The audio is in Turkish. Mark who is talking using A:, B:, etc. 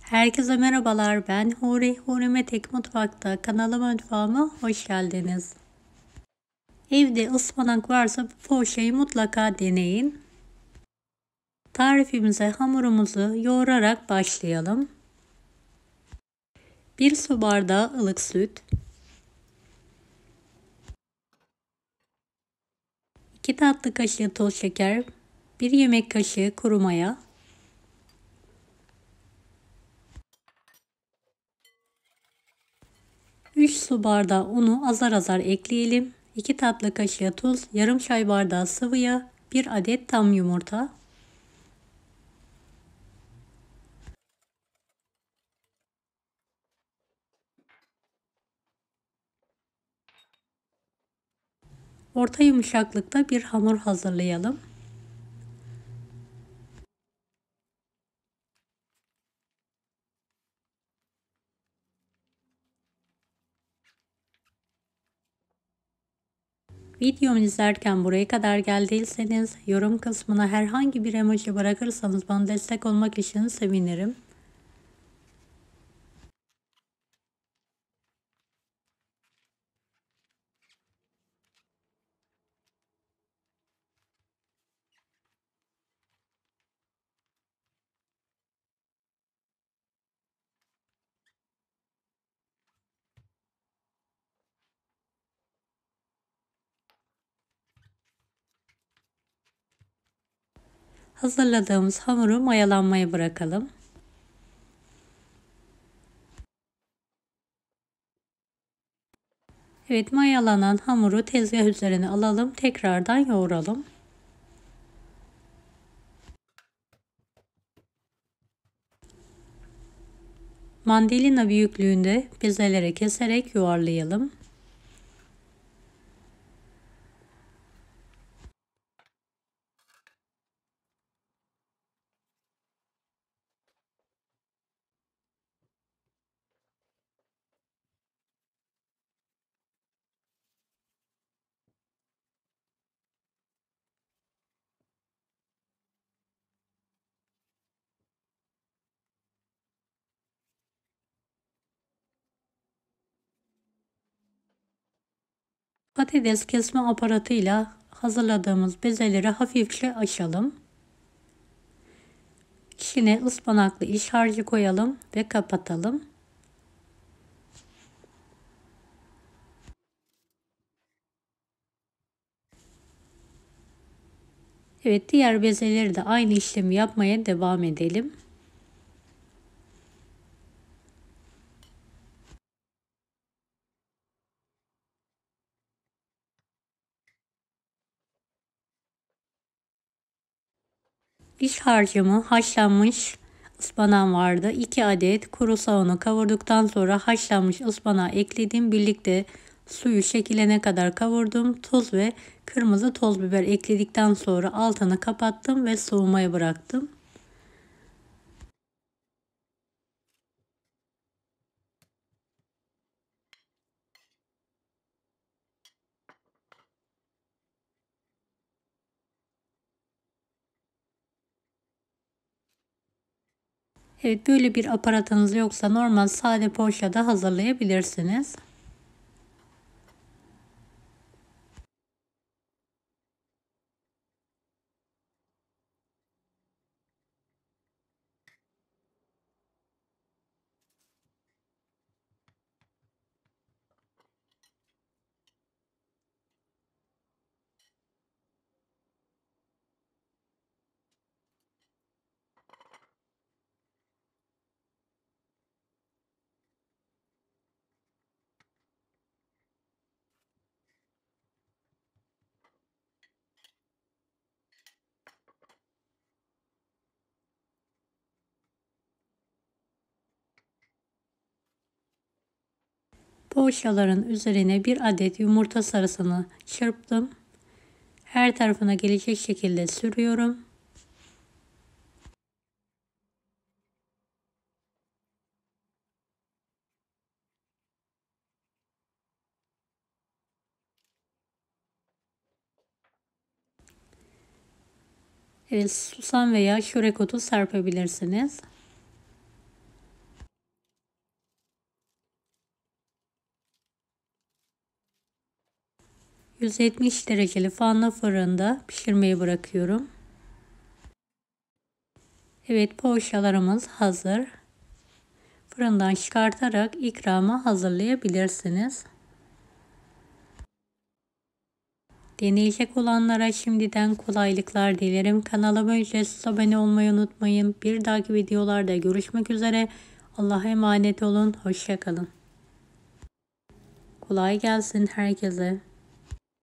A: Herkese merhabalar, ben Huri. Huri Tek Mutfak'ta kanalıma mutfağıma hoş geldiniz. Evde ıspanak varsa bu poğaçayı mutlaka deneyin. Tarifimize hamurumuzu yoğurarak başlayalım. 1 su bardağı ılık süt, 2 tatlı kaşığı toz şeker, 1 yemek kaşığı kuru maya, 3 su bardağı unu azar azar ekleyelim. 2 tatlı kaşığı tuz, yarım çay bardağı sıvı yağ, 1 adet tam yumurta. Orta yumuşaklıkta bir hamur hazırlayalım. Videomu izlerken buraya kadar geldiyseniz yorum kısmına herhangi bir emoji bırakırsanız bana destek olmak için sevinirim. Hazırladığımız hamuru mayalanmaya bırakalım. Evet, mayalanan hamuru tezgah üzerine alalım. Tekrardan yoğuralım. Mandalina büyüklüğünde bezelere keserek yuvarlayalım. Patates kesme aparatıyla hazırladığımız bezeleri hafifçe açalım. İçine ıspanaklı iç harcı koyalım ve kapatalım. Evet, diğer bezeleri de aynı işlemi yapmaya devam edelim. İç harcımı haşlanmış ıspanağım vardı. 2 adet kuru soğanı kavurduktan sonra haşlanmış ıspanağı ekledim. Birlikte suyu çekilene kadar kavurdum. Tuz ve kırmızı toz biber ekledikten sonra altını kapattım ve soğumaya bıraktım. Evet, böyle bir aparatınız yoksa normal sade poğaça hazırlayabilirsiniz. Poğaçaların üzerine bir adet yumurta sarısını çırptım. Her tarafına gelecek şekilde sürüyorum. Evet, susam veya çörek otu serpebilirsiniz. 170 dereceli fanlı fırında pişirmeyi bırakıyorum. Evet, poğaçalarımız hazır. Fırından çıkartarak ikramı hazırlayabilirsiniz. Deneyecek olanlara şimdiden kolaylıklar dilerim. Kanalıma ücretsiz abone olmayı unutmayın. Bir dahaki videolarda görüşmek üzere. Allah'a emanet olun. Hoşça kalın. Kolay gelsin herkese.